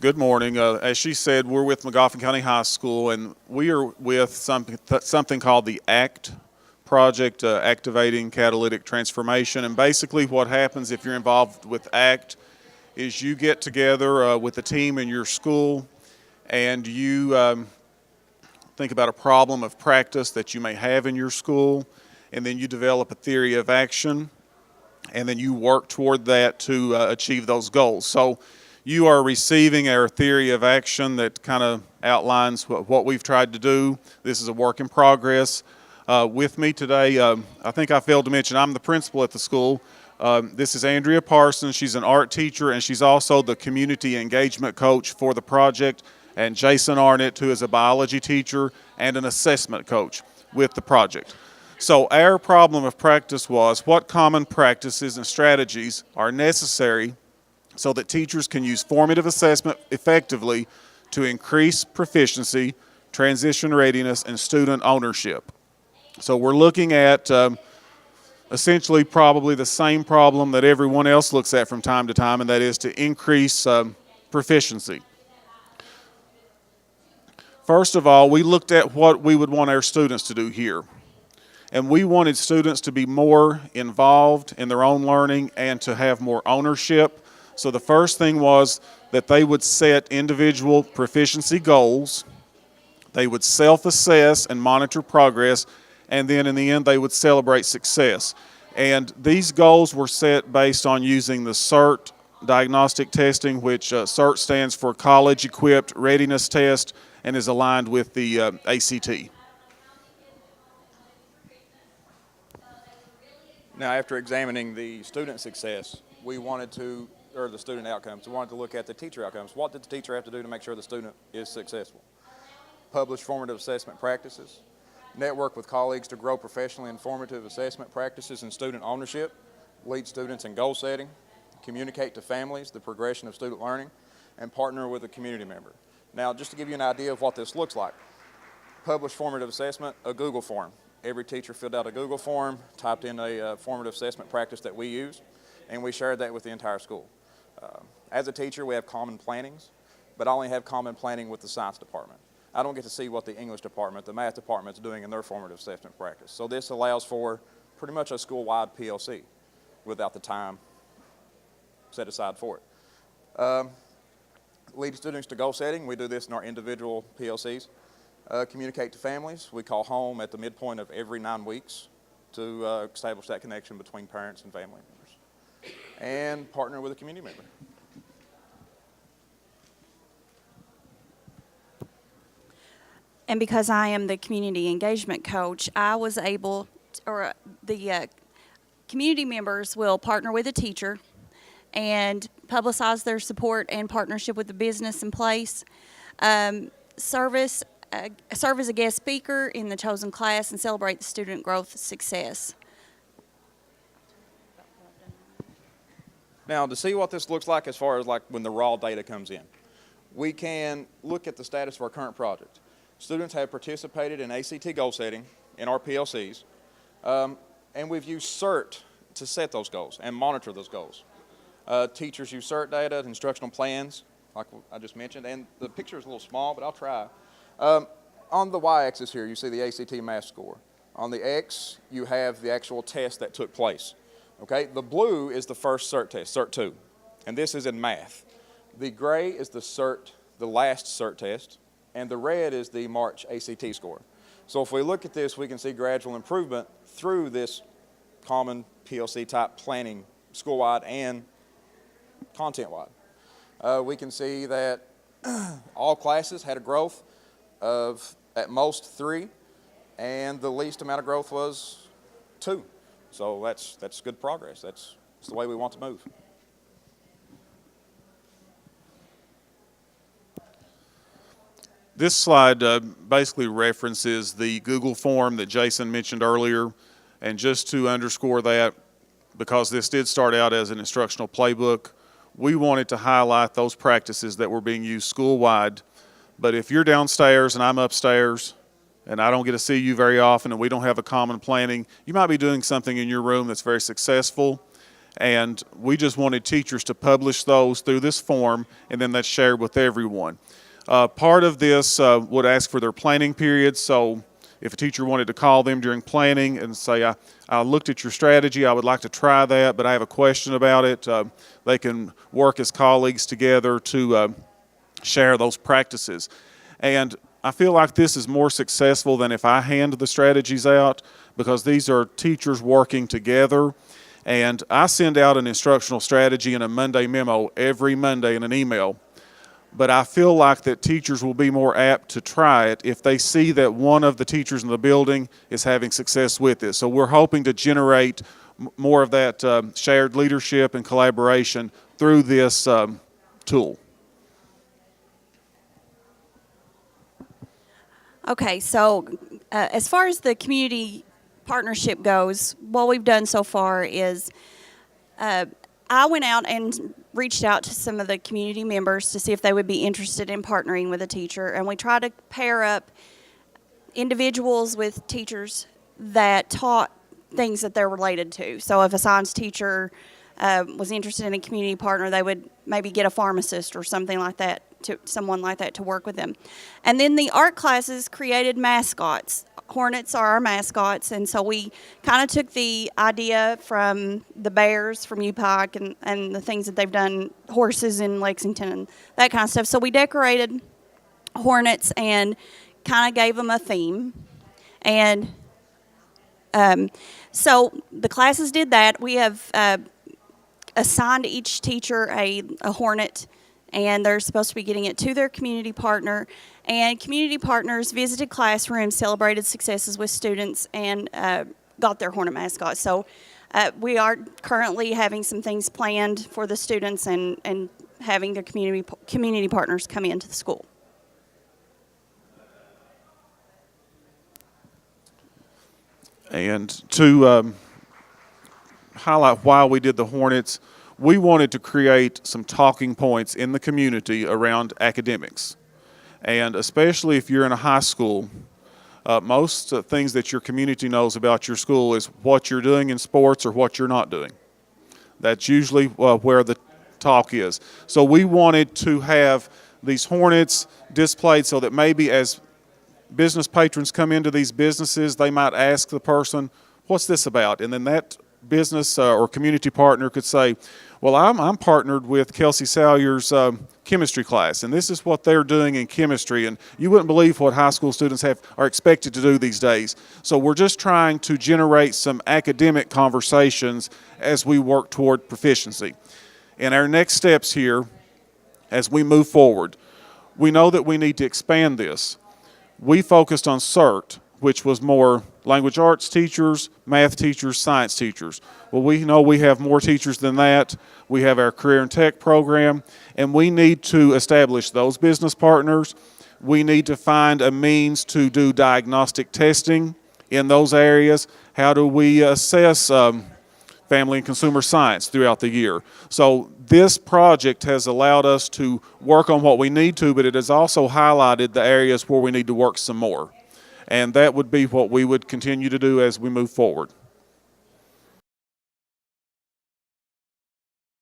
Good morning. As she said, we're with Magoffin County High School, and we are with something called the ACT project, Activating Catalytic Transformation. And basically what happens if you're involved with ACT is you get together with a team in your school and you think about a problem of practice that you may have in your school, and then you develop a theory of action, and then you work toward that to achieve those goals. So you are receiving our theory of action that kind of outlines what we've tried to do. This is a work in progress. With me today, I think I failed to mention, I'm the principal at the school. This is Andrea Parsons. She's an art teacher, and she's also the community engagement coach for the project. And Jason Arnett, who is a biology teacher and an assessment coach with the project. So our problem of practice was what common practices and strategies are necessary so that teachers can use formative assessment effectively to increase proficiency, transition readiness, and student ownership. So we're looking at essentially probably the same problem that everyone else looks at from time to time, and that is to increase proficiency. First of all, we looked at what we would want our students to do here. And we wanted students to be more involved in their own learning and to have more ownership. So the first thing was that they would set individual proficiency goals, they would self-assess and monitor progress, and then in the end they would celebrate success. And these goals were set based on using the CERT diagnostic testing, which CERT stands for College Equipped Readiness Test and is aligned with the ACT. Now, after examining the student success, the student outcomes, we wanted to look at the teacher outcomes. What did the teacher have to do to make sure the student is successful? Publish formative assessment practices, network with colleagues to grow professionally in formative assessment practices and student ownership, lead students in goal setting, communicate to families the progression of student learning, and partner with a community member. Now, just to give you an idea of what this looks like, publish formative assessment, a Google form. Every teacher filled out a Google form, typed in a formative assessment practice that we use, and we shared that with the entire school. As a teacher, we have common plannings, but I only have common planning with the science department. I don't get to see what the English department, the math department is doing in their formative assessment practice. So this allows for pretty much a school-wide PLC without the time set aside for it. Lead students to goal setting. We do this in our individual PLCs. Communicate to families. We call home at the midpoint of every 9 weeks to establish that connection between parents and family members. And partner with a community member. And because I am the community engagement coach, I was able, the community members will partner with a teacher and publicize their support and partnership with the business in place, serve as a guest speaker in the chosen class, and celebrate the student growth success. Now, to see what this looks like as far as like when the raw data comes in, we can look at the status of our current project. Students have participated in ACT goal setting in our PLCs, and we've used CERT to set those goals and monitor those goals. Teachers use CERT data, instructional plans, like I just mentioned, and the picture is a little small, but I'll try. On the y-axis here, you see the ACT math score. On the x, you have the actual test that took place. Okay, the blue is the first CERT test, CERT 2, and this is in math. The gray is the last CERT test, and the red is the March ACT score. So if we look at this, we can see gradual improvement through this common PLC type planning, school-wide and content-wide. We can see that all classes had a growth of at most 3, and the least amount of growth was 2. So that's good progress. That's the way we want to move. This slide basically references the Google form that Jason mentioned earlier, and just to underscore that, because this did start out as an instructional playbook, we wanted to highlight those practices that were being used school-wide. But if you're downstairs and I'm upstairs and I don't get to see you very often and we don't have a common planning, you might be doing something in your room that's very successful, And we just wanted teachers to publish those through this form, and then that's shared with everyone. Part of this would ask for their planning period, so if a teacher wanted to call them during planning and say, I looked at your strategy, I would like to try that, but I have a question about it, they can work as colleagues together to share those practices. And I feel like this is more successful than if I hand the strategies out, because these are teachers working together. And I send out an instructional strategy in a Monday memo every Monday in an email. But I feel like that teachers will be more apt to try it if they see that one of the teachers in the building is having success with it. So we're hoping to generate more of that shared leadership and collaboration through this tool. Okay, so as far as the community partnership goes, what we've done so far is I went out and reached out to some of the community members to see if they would be interested in partnering with a teacher, and we try to pair up individuals with teachers that taught things that they're related to. So if a science teacher was interested in a community partner, they would maybe get a pharmacist or something like that, someone like that to work with them. And then the art classes created mascots. Hornets are our mascots, and so we kind of took the idea from the Bears from UPike and the things that they've done, horses in Lexington and that kind of stuff. So we decorated hornets and kind of gave them a theme. And so the classes did that. We have assigned each teacher a hornet, and they're supposed to be getting it to their community partner. And community partners visited classrooms, celebrated successes with students, and got their hornet mascot. So we are currently having some things planned for the students and having their community partners come into the school. And to highlight why we did the Hornets, we wanted to create some talking points in the community around academics. And especially if you're in a high school, most things that your community knows about your school is what you're doing in sports or what you're not doing. That's usually where the talk is. So we wanted to have these Hornets displayed so that maybe as business patrons come into these businesses, they might ask the person, what's this about? And then that business or community partner could say, well, I'm partnered with Kelsey Salyer's chemistry class, and this is what they're doing in chemistry, and you wouldn't believe what high school students are expected to do these days. So we're just trying to generate some academic conversations as we work toward proficiency. And our next steps here, as we move forward, we know that we need to expand this. We focused on CERT, which was more language arts teachers, math teachers, science teachers. Well, we know we have more teachers than that. We have our career and tech program, and we need to establish those business partners. We need to find a means to do diagnostic testing in those areas. How do we assess family and consumer science throughout the year? So this project has allowed us to work on what we need to, but it has also highlighted the areas where we need to work some more. And that would be what we would continue to do as we move forward.